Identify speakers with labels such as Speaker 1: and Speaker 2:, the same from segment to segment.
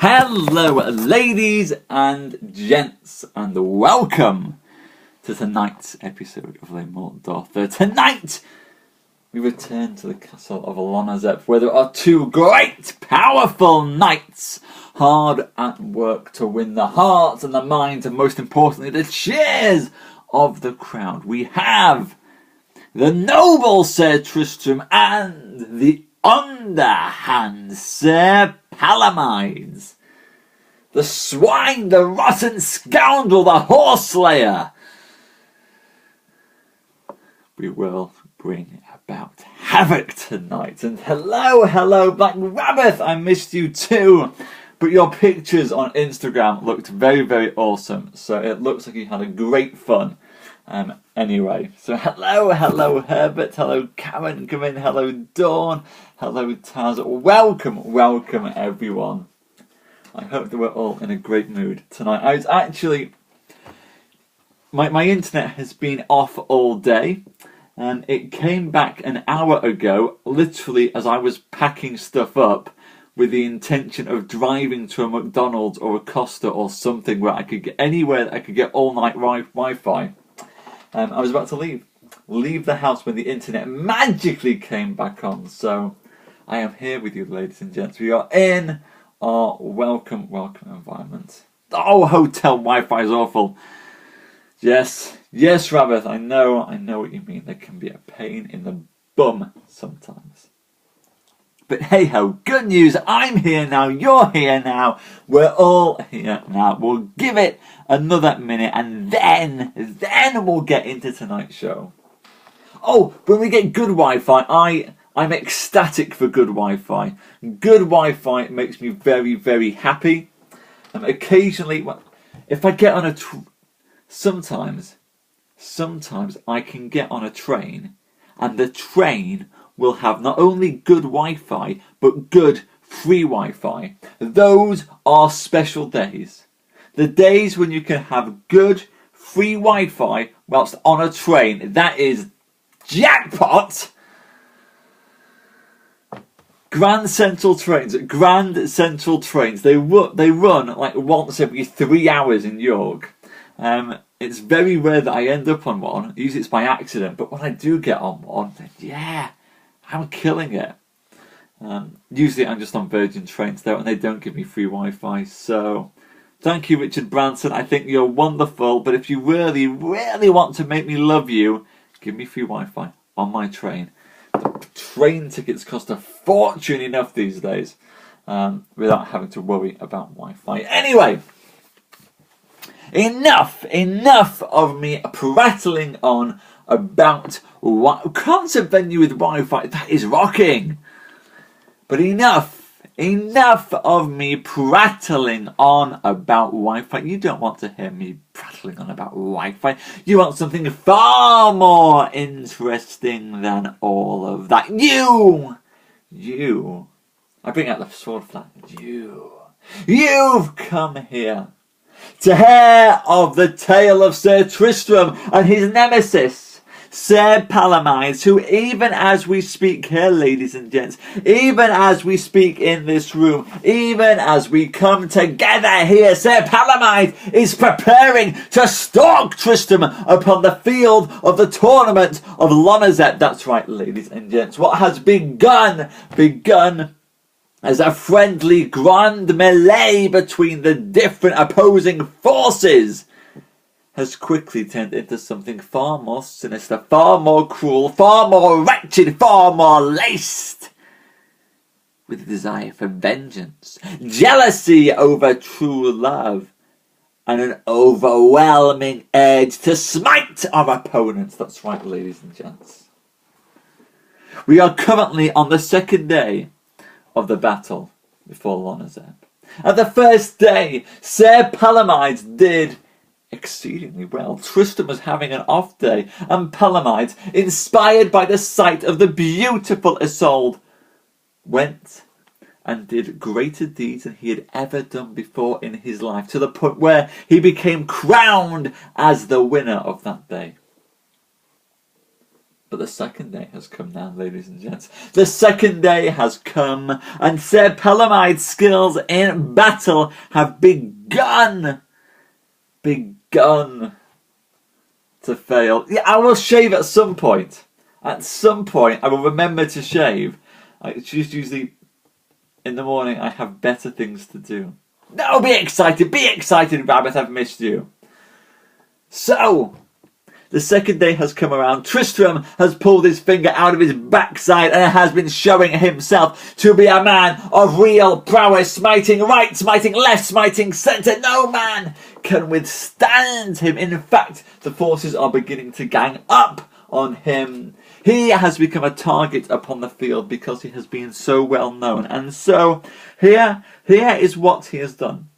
Speaker 1: Hello ladies and gents, and welcome to tonight's episode of Morte D'Arthur. Tonight we return to the castle of Lonazep, where there are two great powerful knights hard at work to win the hearts and the minds and most importantly the cheers of the crowd. We have the noble Sir Tristram and the underhand Sir Palomides. The swine, the rotten scoundrel, the horse-slayer. We will bring about havoc tonight. And hello, Black Rabbit, I missed you too. But your pictures on Instagram looked very, very awesome. So it looks like you had a great fun. Anyway, so hello Herbert, hello Karen, come in, hello Dawn, hello Taz, welcome everyone. I hope that we're all in a great mood tonight. I was actually, my internet has been off all day, and it came back an hour ago, literally as I was packing stuff up with the intention of driving to a McDonald's or a Costa or something where I could get anywhere that I could get all night Wi-Fi. I was about to leave the house when the internet magically came back on. So I am here with you, ladies and gents. We are in our welcome environment. Oh, hotel Wi-Fi is awful. Yes, Rabbit, I know what you mean. There can be a pain in the bum sometimes. But hey-ho, good news, I'm here now, you're here now, we're all here now. We'll give it another minute and then we'll get into tonight's show. Oh, when we get good Wi-Fi, I'm ecstatic for good Wi-Fi. Good Wi-Fi makes me very, very happy. Occasionally, if I get on sometimes I can get on a train and the train will have not only good Wi-Fi, but good free Wi-Fi. Those are special days. The days when you can have good free Wi-Fi whilst on a train, that is jackpot! Grand Central trains, they run like once every 3 hours in York. It's very rare that I end up on one, usually it's by accident, but when I do get on one, then yeah, I'm killing it. Usually I'm just on Virgin trains though, and they don't give me free Wi-Fi. So, thank you, Richard Branson. I think you're wonderful. But if you really, really want to make me love you, give me free Wi-Fi on my train. The train tickets cost a fortune enough these days, without having to worry about Wi-Fi. Anyway, enough of me prattling on about concert venue with Wi-Fi. That is rocking. But enough of me prattling on about Wi-Fi. You don't want to hear me prattling on about Wi-Fi. You want something far more interesting than all of that. You. I bring out the sword flat. You've come here to hear of the tale of Sir Tristram and his nemesis, Sir Palomides, who even as we speak here, ladies and gents, even as we speak in this room, even as we come together here, Sir Palomides is preparing to stalk Tristram upon the field of the tournament of Lonazep. That's right, ladies and gents. What has begun as a friendly grand melee between the different opposing forces has quickly turned into something far more sinister, far more cruel, far more wretched, far more laced with a desire for vengeance, jealousy over true love, and an overwhelming urge to smite our opponents. That's right, ladies and gents. We are currently on the second day of the battle before Lonazep. At the first day, Sir Palomides did exceedingly well. Tristram was having an off day, and Palomides, inspired by the sight of the beautiful Isolde, went and did greater deeds than he had ever done before in his life, to the point where he became crowned as the winner of that day. But the second day has come now, ladies and gents. The second day has come, and Sir Palomides' skills in battle have begun to fail. Yeah, I will shave at some point. At some point, I will remember to shave. It's just usually in the morning. I have better things to do. No, be excited, Rabbit, I've missed you. So, the second day has come around. Tristram has pulled his finger out of his backside and has been showing himself to be a man of real prowess, smiting right, smiting left, smiting centre. No man can withstand him. In fact, the forces are beginning to gang up on him. He has become a target upon the field because he has been so well known. And so, here is what he has done.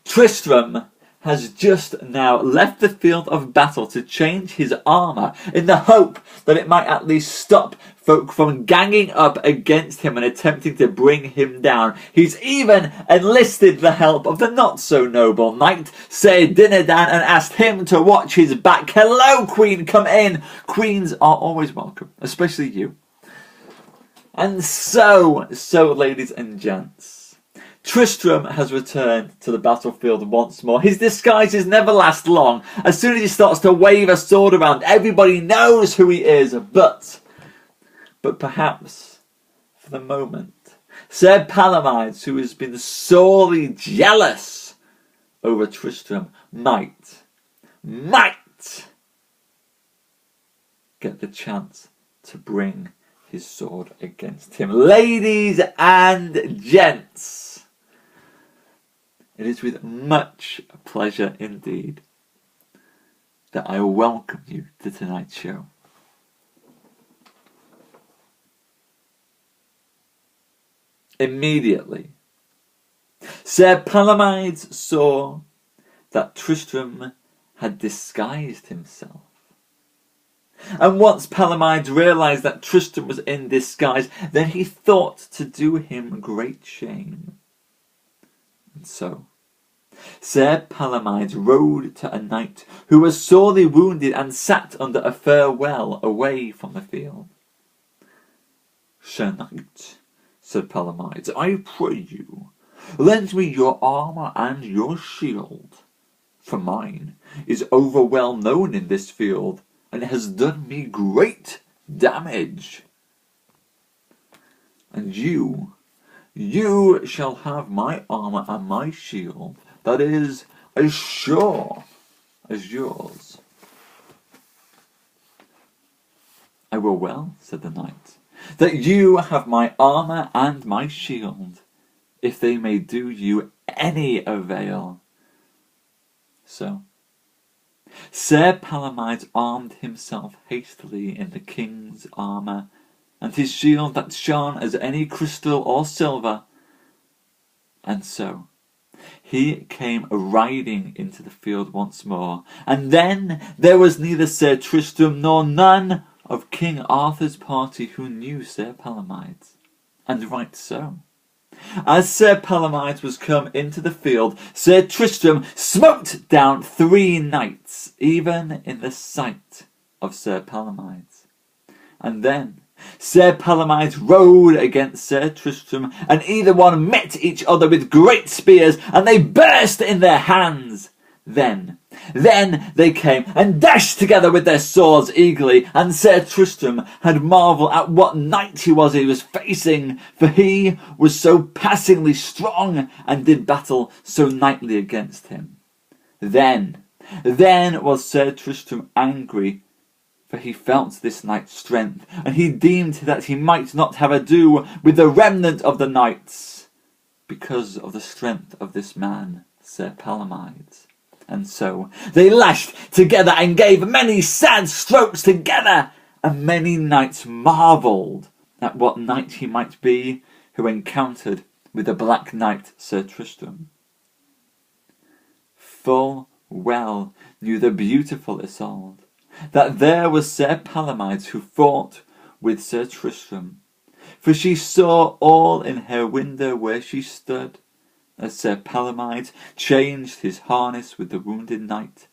Speaker 1: Tristram has just now left the field of battle to change his armour in the hope that it might at least stop folk from ganging up against him and attempting to bring him down. He's even enlisted the help of the not-so-noble knight, Sir Dinadan, and asked him to watch his back. Hello, Queen, come in. Queens are always welcome, especially you. And so, ladies and gents, Tristram has returned to the battlefield once more. His disguises never last long. As soon as he starts to wave a sword around, everybody knows who he is. But perhaps, for the moment, Sir Palomides, who has been sorely jealous over Tristram, might get the chance to bring his sword against him. Ladies and gents, it is with much pleasure indeed that I welcome you to tonight's show. Immediately, Sir Palomides saw that Tristram had disguised himself. And once Palomides realised that Tristram was in disguise, then he thought to do him great shame. And so, Sir Palomides rode to a knight who was sorely wounded and sat under a farewell away from the field. "Sir Knight," said Palomides, "I pray you, lend me your armour and your shield, for mine is over well known in this field, and has done me great damage. And you shall have my armour and my shield, that is as sure as yours." "I will well," said the knight, "that you have my armour and my shield, if they may do you any avail." So Sir Palomides armed himself hastily in the king's armour, and his shield that shone as any crystal or silver. And so he came riding into the field once more, and then there was neither Sir Tristram nor none of King Arthur's party who knew Sir Palomides. And right so. As Sir Palomides was come into the field, Sir Tristram smote down 3 knights, even in the sight of Sir Palomides. And then Sir Palomides rode against Sir Tristram, and either one met each other with great spears, and they burst in their hands. Then they came and dashed together with their swords eagerly, and Sir Tristram had marvel at what knight he was facing, for he was so passingly strong, and did battle so knightly against him. Then was Sir Tristram angry, for he felt this knight's strength, and he deemed that he might not have ado with the remnant of the knights, because of the strength of this man, Sir Palomides. And so they lashed together and gave many sad strokes together, and many knights marvelled at what knight he might be who encountered with the Black Knight Sir Tristram. Full well knew the beautiful Isolde that there was Sir Palomides who fought with Sir Tristram, for she saw all in her window where she stood, as Sir Palomides changed his harness with the wounded knight.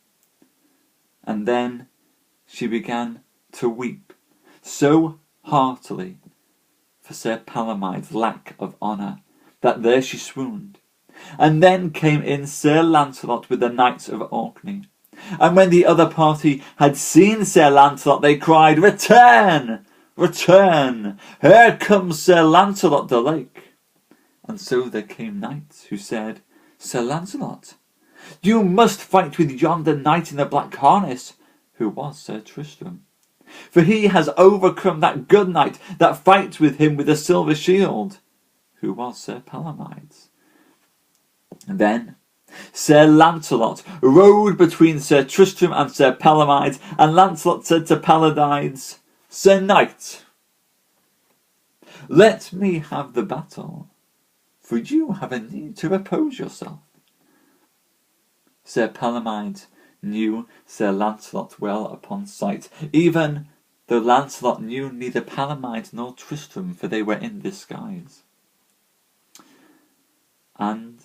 Speaker 1: And then she began to weep so heartily for Sir Palomides' lack of honour, that there she swooned. And then came in Sir Lancelot with the knights of Orkney. And when the other party had seen Sir Lancelot, they cried, "Return! Return! Here comes Sir Lancelot the Lake." And so there came knights who said, "Sir Lancelot, you must fight with yonder knight in the black harness," who was Sir Tristram. "For he has overcome that good knight that fights with him with the silver shield," who was Sir Palomides. And then Sir Lancelot rode between Sir Tristram and Sir Palomides, and Lancelot said to Palomides, "Sir Knight, let me have the battle, for you have a need to repose yourself." Sir Palomides knew Sir Lancelot well upon sight, even though Lancelot knew neither Palomides nor Tristram, for they were in disguise. And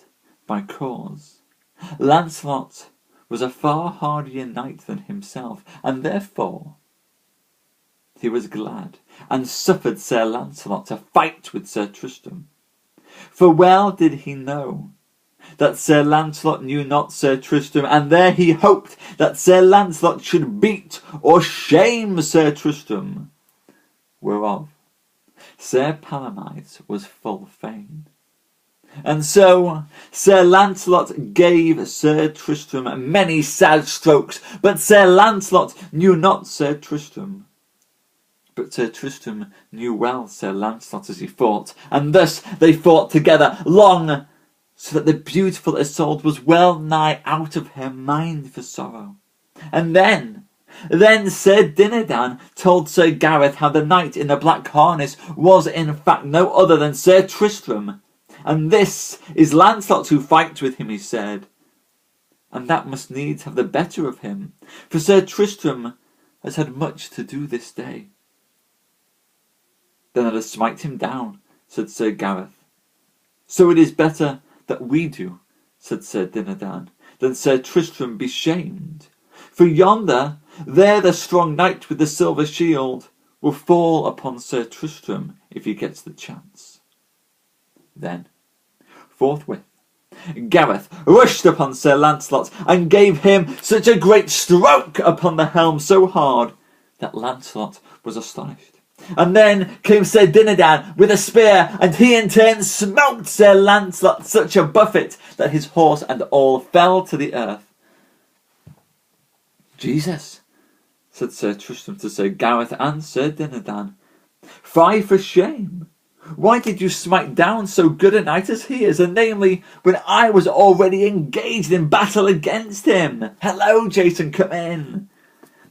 Speaker 1: by cause, Lancelot was a far hardier knight than himself, and therefore he was glad, and suffered Sir Lancelot to fight with Sir Tristram. For well did he know that Sir Lancelot knew not Sir Tristram, and there he hoped that Sir Lancelot should beat or shame Sir Tristram, whereof Sir Palomides was full fain. And so Sir Lancelot gave Sir Tristram many sad strokes, but Sir Lancelot knew not Sir Tristram. But Sir Tristram knew well Sir Lancelot as he fought, and thus they fought together long, so that the beautiful Isolde was well nigh out of her mind for sorrow. And then Sir Dinadan told Sir Gareth how the knight in the black harness was in fact no other than Sir Tristram. "And this is Lancelot who fights with him," he said, "and that must needs have the better of him, for Sir Tristram has had much to do this day." "Then let us smite him down," said Sir Gareth. "So it is better that we do," said Sir Dinadan, "than Sir Tristram be shamed. For yonder, there the strong knight with the silver shield will fall upon Sir Tristram if he gets the chance." Then, forthwith, Gareth rushed upon Sir Lancelot and gave him such a great stroke upon the helm so hard that Lancelot was astonished. And then came Sir Dinadan with a spear, and he in turn smote Sir Lancelot such a buffet that his horse and all fell to the earth. "Jesus," said Sir Tristram to Sir Gareth and Sir Dinadan, "fie for shame! Why did you smite down so good a knight as he is, and namely, when I was already engaged in battle against him? Hello, Jason, come in.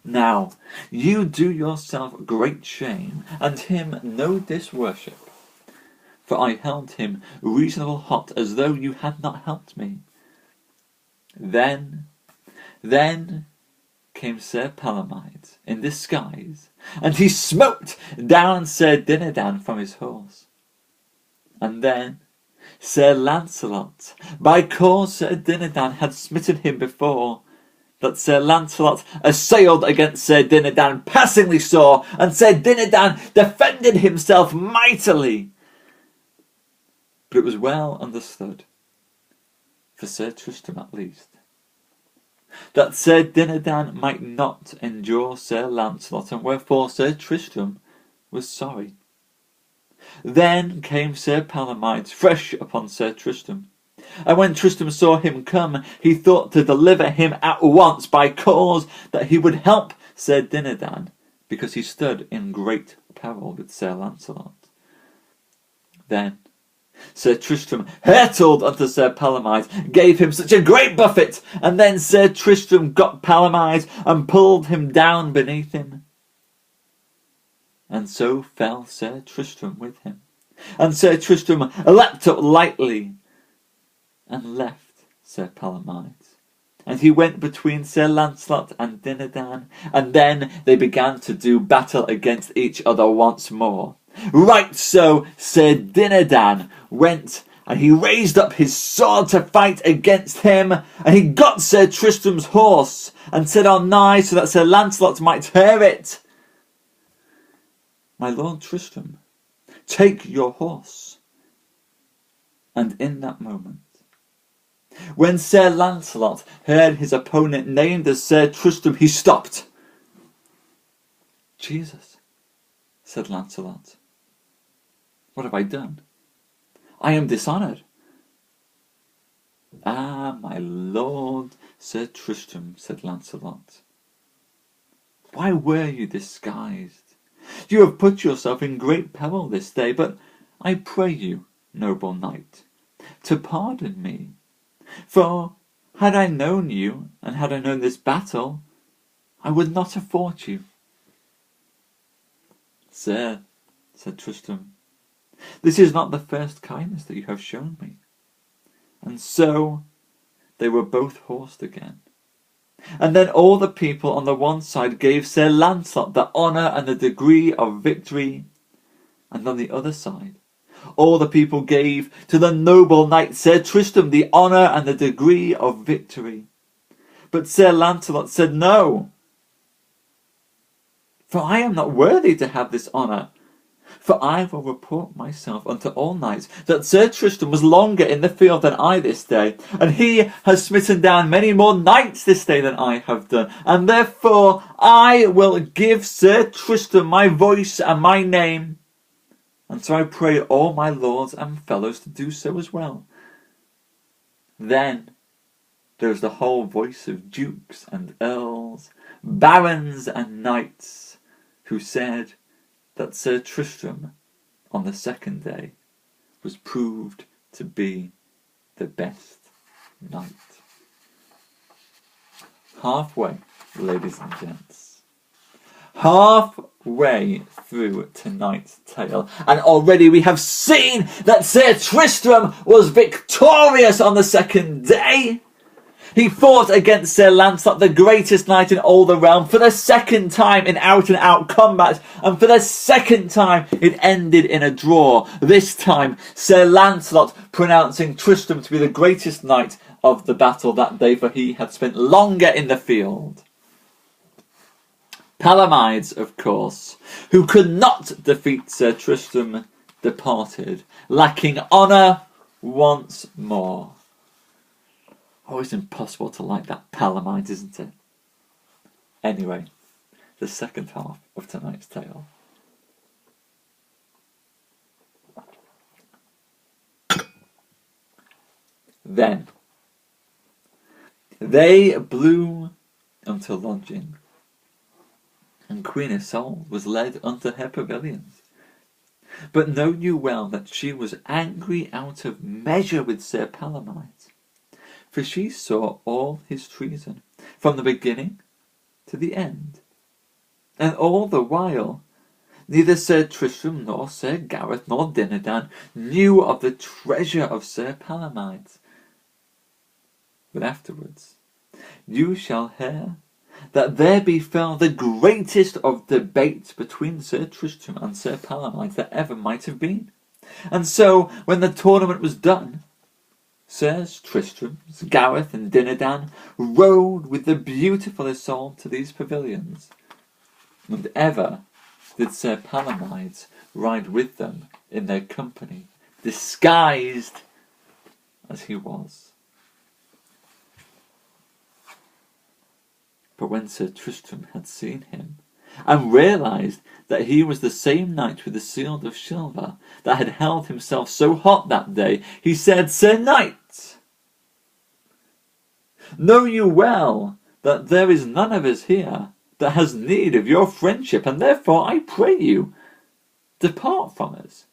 Speaker 1: Now, you do yourself great shame, and him no disworship. For I held him reasonable hot, as though you had not helped me." Then came Sir Palomides in disguise, and he smote down Sir Dinadan from his horse. And then Sir Lancelot, by cause Sir Dinadan had smitten him before, that Sir Lancelot assailed against Sir Dinadan passingly sore, and Sir Dinadan defended himself mightily. But it was well understood, for Sir Tristram at least, that Sir Dinadan might not endure Sir Lancelot, and wherefore Sir Tristram was sorry. Then came Sir Palomides fresh upon Sir Tristram, and when Tristram saw him come, he thought to deliver him at once, by cause that he would help Sir Dinadan, because he stood in great peril with Sir Lancelot. Then Sir Tristram hurtled unto Sir Palomides, gave him such a great buffet, and then Sir Tristram got Palomides and pulled him down beneath him. And so fell Sir Tristram with him, and Sir Tristram leapt up lightly and left Sir Palomides, and he went between Sir Lancelot and Dinadan, and then they began to do battle against each other once more. Right so Sir Dinadan went, and he raised up his sword to fight against him, and he got Sir Tristram's horse, and set on nigh so that Sir Lancelot might hear it. my Lord Tristram, take your horse. And in that moment, when Sir Lancelot heard his opponent named as Sir Tristram, he stopped. Jesus, said Lancelot, what have I done? I am dishonoured. Ah, my Lord Sir Tristram, said Lancelot, why were you disguised? You have put yourself in great peril this day, but I pray you, noble knight, to pardon me. For had I known you, and had I known this battle, I would not have fought you. Sir, said Tristram, this is not the first kindness that you have shown me. And so they were both horsed again. And then all the people on the one side gave Sir Lancelot the honour and the degree of victory, and on the other side all the people gave to the noble knight Sir Tristram the honour and the degree of victory. But Sir Lancelot said, no, for I am not worthy to have this honour. For I will report myself unto all knights that Sir Tristram was longer in the field than I this day, and he has smitten down many more knights this day than I have done, and therefore I will give Sir Tristram my voice and my name. And so I pray all my lords and fellows to do so as well. Then there is the whole voice of dukes and earls, barons and knights, who said that Sir Tristram on the second day was proved to be the best knight. Halfway, ladies and gents. Halfway through tonight's tale, and already we have seen that Sir Tristram was victorious on the second day. He fought against Sir Lancelot, the greatest knight in all the realm, for the second time in out-and-out combat, and for the second time it ended in a draw. This time, Sir Lancelot pronouncing Tristram to be the greatest knight of the battle that day, for he had spent longer in the field. Palomides, of course, who could not defeat Sir Tristram, departed, lacking honour once more. Oh, it's impossible to like that Palomides, isn't it? Anyway, the second half of tonight's tale. Then they blew unto lodging, and Queen Isolde was led unto her pavilions. But know you well that she was angry out of measure with Sir Palomides, for she saw all his treason, from the beginning to the end. And all the while, neither Sir Tristram nor Sir Gareth nor Dinadan knew of the treasure of Sir Palomides. But afterwards you shall hear that there befell the greatest of debates between Sir Tristram and Sir Palomides that ever might have been. And so, when the tournament was done, Sirs Tristram, Gareth and Dinadan rode with the beautiful Isolde to these pavilions, and ever did Sir Palomides ride with them in their company, disguised as he was. But when Sir Tristram had seen him, and realised that he was the same knight with the shield of silver that had held himself so hot that day, he said, Sir Knight, know you well that there is none of us here that has need of your friendship, and therefore I pray you, depart from us.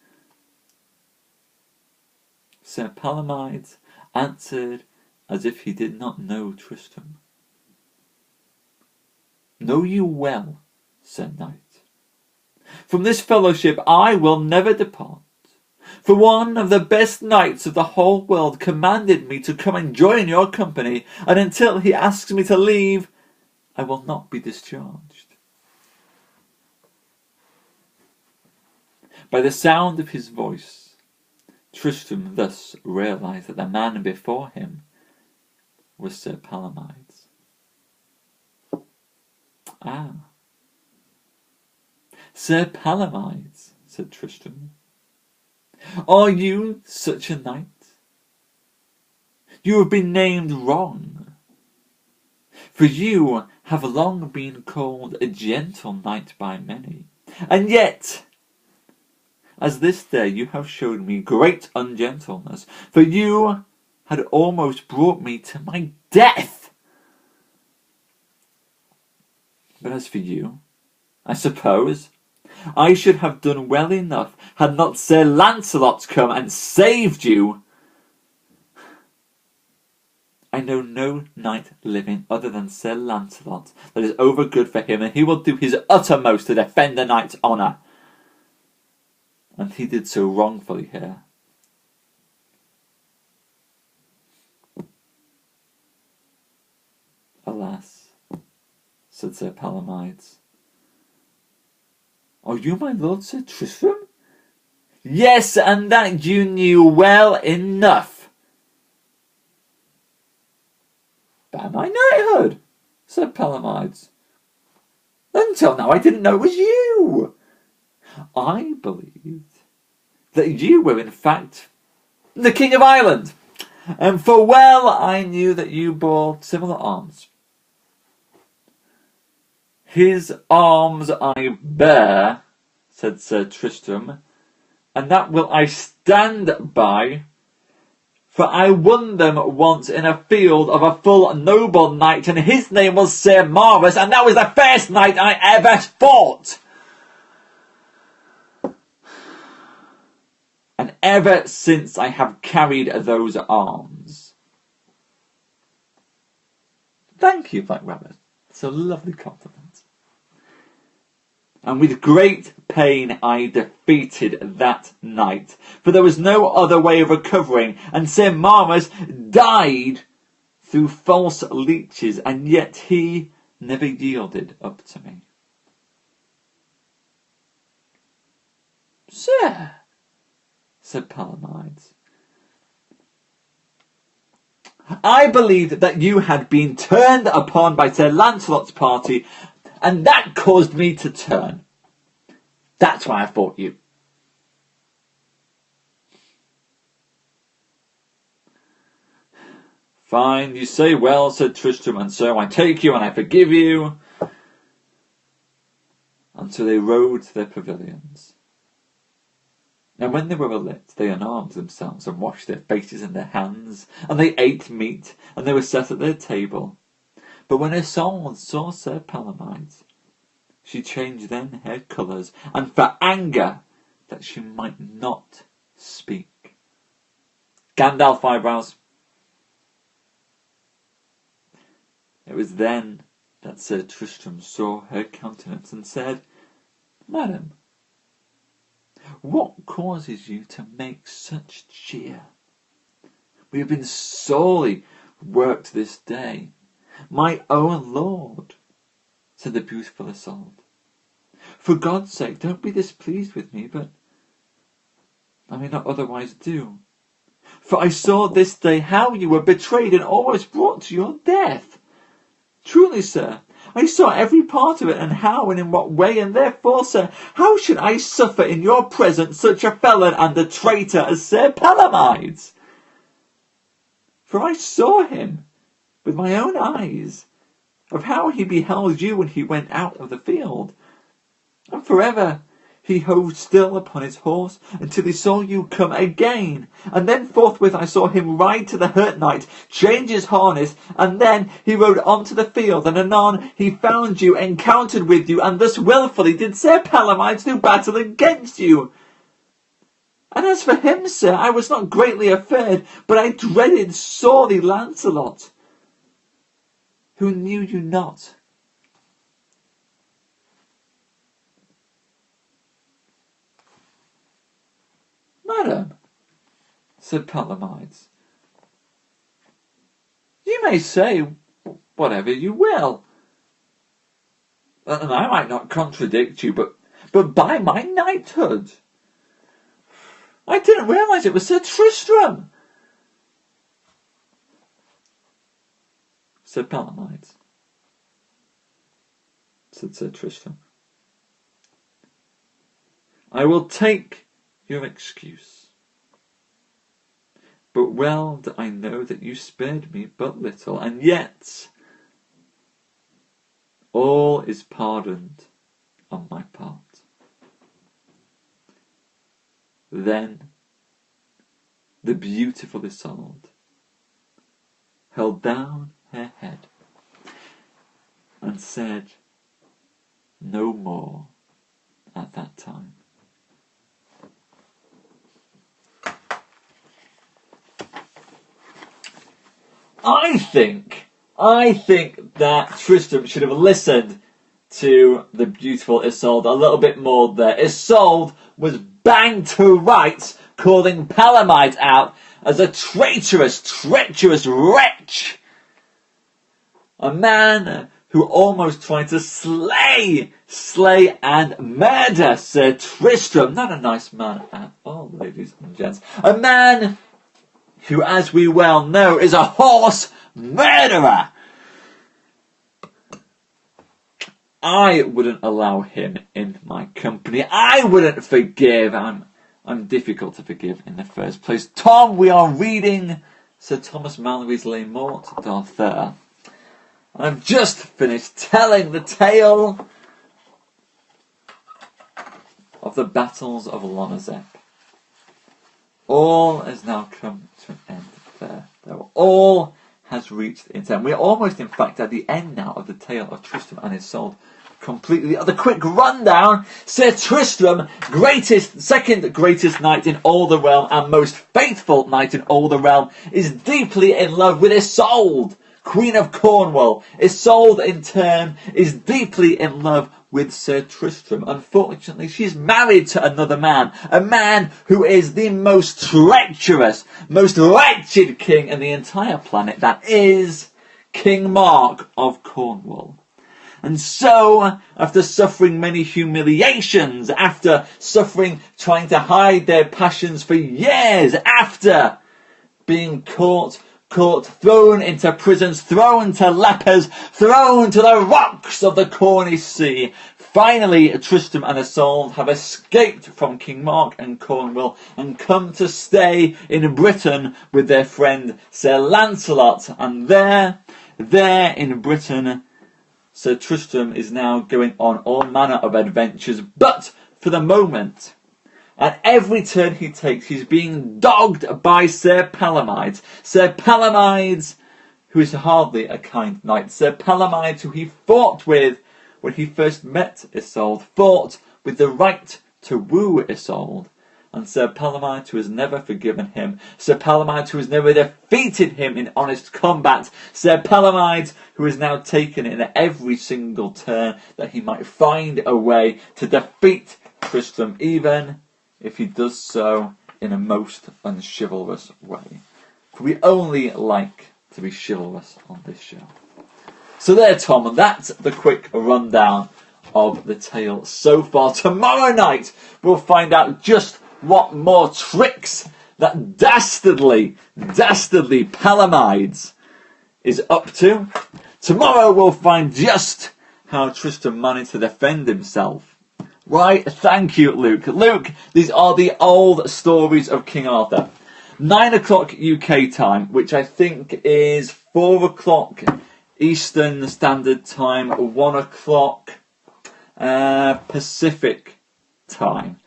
Speaker 1: Sir Palomides answered as if he did not know Tristram. Know you well, Sir Knight, from this fellowship I will never depart, for one of the best knights of the whole world commanded me to come and join your company, and until he asks me to leave, I will not be discharged. By the sound of his voice, Tristram thus realised that the man before him was Sir Palomides. Ah. Sir Palomides, said Tristram, are you such a knight? You have been named wrong, for you have long been called a gentle knight by many, and yet, as this day you have showed me great ungentleness, for you had almost brought me to my death. But as for you, I suppose I should have done well enough had not Sir Lancelot come and saved you. I know no knight living other than Sir Lancelot that is over good for him, and he will do his uttermost to defend the knight's honour. And he did so wrongfully here. Alas, said Sir Palomides, are you my lord Sir Tristram? Yes, and that you knew well enough. By my knighthood, said Palomides. Until now I didn't know it was you. I believed that you were in fact the King of Ireland, and for well I knew that you bore similar arms. His arms I bear, said Sir Tristram, and that will I stand by, for I won them once in a field of a full noble knight, and his name was Sir Marhaus, and that was the first knight I ever fought. And ever since I have carried those arms. Thank you, Black Rabbit. It's a lovely compliment. And with great pain I defeated that knight, for there was no other way of recovering, and Sir Marhaus died through false leeches, and yet he never yielded up to me. Sir, said Palomides, I believed that you had been turned upon by Sir Lancelot's party, and that caused me to turn. That's why I fought you. Fine, you say well, said Tristram, and so I take you and I forgive you. Until they rode to their pavilions. And when they were alit, they unarmed themselves and washed their faces and their hands, and they ate meat, and they were set at their table. But when Isolde saw Sir Palomides, she changed then her colours, and for anger that she might not speak. Gandalf eyebrows. It was then that Sir Tristram saw her countenance and said, Madam, what causes you to make such cheer? We have been sorely worked this day. My own lord, said the beautiful Isolde, for God's sake, don't be displeased with me, but I may not otherwise do. For I saw this day how you were betrayed and almost brought to your death. Truly, sir, I saw every part of it, and how and in what way, and therefore, sir, how should I suffer in your presence such a felon and a traitor as Sir Palomides? For I saw him with my own eyes, of how he beheld you when he went out of the field, and forever he hove still upon his horse until he saw you come again, and then forthwith I saw him ride to the hurt knight, change his harness, and then he rode on to the field, and anon he found you, encountered with you, and thus wilfully did Sir Palomides do battle against you. And as for him, sir, I was not greatly afraid, but I dreaded sorely Lancelot, who knew you not. Madam, said Palomides, you may say whatever you will, and I might not contradict you, but by my knighthood, I didn't realise it was Sir Tristram, said Palomides. Said Sir Tristram, I will take your excuse. But well do I know that you spared me but little, and yet all is pardoned on my part. Then the beautiful Isolde held down her head and said no more at that time. I think that Tristram should have listened to the beautiful Isolde a little bit more there. Isolde was bang to rights, calling Palomides out as a treacherous wretch. A man who almost tried to slay and murder Sir Tristram. Not a nice man at all, ladies and gents. A man who, as we well know, is a horse murderer. I wouldn't allow him in my company. I wouldn't forgive. I'm difficult to forgive in the first place. Tom, we are reading Sir Thomas Malory's Les Morte D'Arthur. I've just finished telling the tale of the battles of Lonazep. All has now come to an end there. All has reached its end. We're almost, in fact, at the end now of the tale of Tristram and Isolde. Completely. The quick rundown: Sir Tristram, second greatest knight in all the realm and most faithful knight in all the realm, is deeply in love with Isolde, Queen of Cornwall. Isolde, in turn, is deeply in love with Sir Tristram. Unfortunately, she's married to another man, a man who is the most treacherous, most wretched king in the entire planet, that is King Mark of Cornwall. And so, after suffering many humiliations, after trying to hide their passions for years, after being caught, thrown into prisons, thrown to lepers, thrown to the rocks of the Cornish Sea, finally Tristram and Isolde have escaped from King Mark and Cornwall and come to stay in Britain with their friend Sir Lancelot. And there in Britain, Sir Tristram is now going on all manner of adventures, but for the moment, at every turn he takes, he's being dogged by Sir Palomides. Sir Palomides, who is hardly a kind knight. Sir Palomides, who he fought with when he first met Isolde, fought with the right to woo Isolde. And Sir Palomides, who has never forgiven him. Sir Palomides, who has never defeated him in honest combat. Sir Palomides, who has now taken in every single turn that he might find a way to defeat Tristram, even if he does so in a most unchivalrous way. For we only like to be chivalrous on this show. So there, Tom, and that's the quick rundown of the tale so far. Tomorrow night, we'll find out just what more tricks that dastardly Palomides is up to. Tomorrow we'll find just how Tristram managed to defend himself. Right, thank you, Luke. Luke, these are the old stories of King Arthur. 9 o'clock UK time, which I think is 4 o'clock Eastern Standard Time, 1 o'clock Pacific time.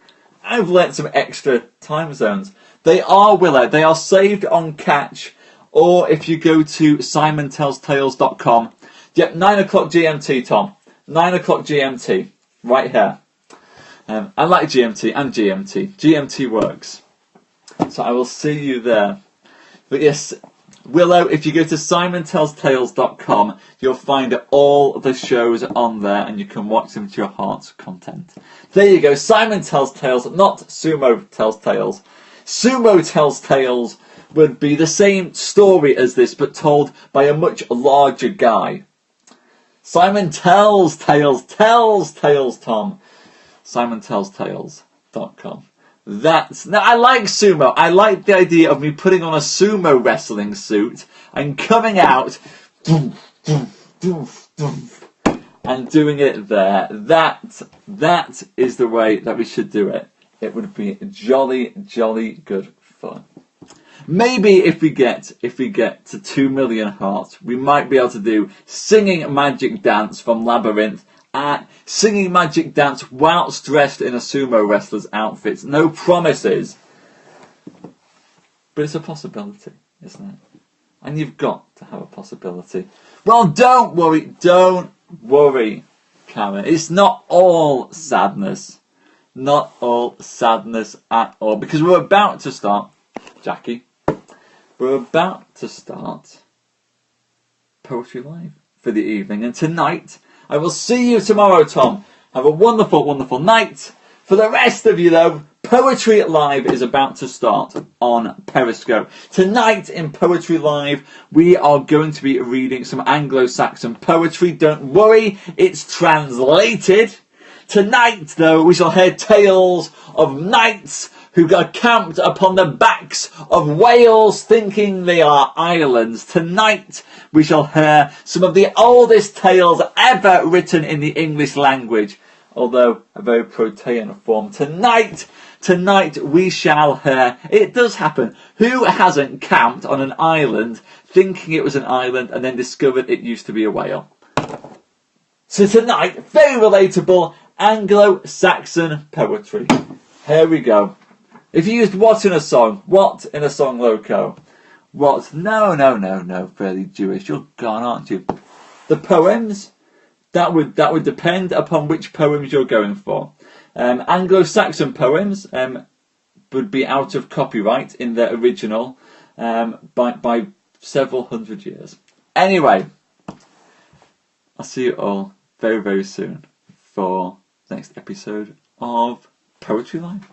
Speaker 1: I've learnt some extra time zones. They are saved on Catch, or if you go to SimonTellsTales.com. Yep, 9 o'clock GMT, Tom. 9 o'clock GMT, right here. I like GMT and GMT. GMT works. So I will see you there. But yes, Willow, if you go to SimonTellsTales.com, you'll find all the shows on there and you can watch them to your heart's content. There you go, Simon Tells Tales, not Sumo Tells Tales. Sumo Tells Tales would be the same story as this, but told by a much larger guy. Simon Tells Tales, Tom. SimonTellsTales.com. Now, I like sumo. I like the idea of me putting on a sumo wrestling suit and coming out and doing it there. That is the way that we should do it. It would be jolly, jolly good fun. Maybe if we get to 2 million hearts, we might be able to do singing magic dance from Labyrinth and singing magic dance whilst dressed in a sumo wrestler's outfit. No promises, but it's a possibility, isn't it? And you've got to have a possibility. Well, don't worry, Karen. It's not all sadness. Not all sadness at all. Because we're about to start, Jackie, we're about to start Poetry Live for the evening. And tonight, I will see you tomorrow, Tom. Have a wonderful, wonderful night. For the rest of you, though, Poetry Live is about to start on Periscope. Tonight in Poetry Live, we are going to be reading some Anglo-Saxon poetry. Don't worry, it's translated. Tonight, though, we shall hear tales of knights who got camped upon the backs of whales thinking they are islands. Tonight, we shall hear some of the oldest tales ever written in the English language, although a very protean form. Tonight, we shall hear, it does happen, who hasn't camped on an island thinking it was an island and then discovered it used to be a whale? So tonight, very relatable Anglo-Saxon poetry. Here we go. If you used what in a song loco? What? No, fairly Jewish. You're gone, aren't you? The poems, that would depend upon which poems you're going for. Anglo-Saxon poems would be out of copyright in their original by several hundred years. Anyway, I'll see you all very, very soon for the next episode of Poetry Live.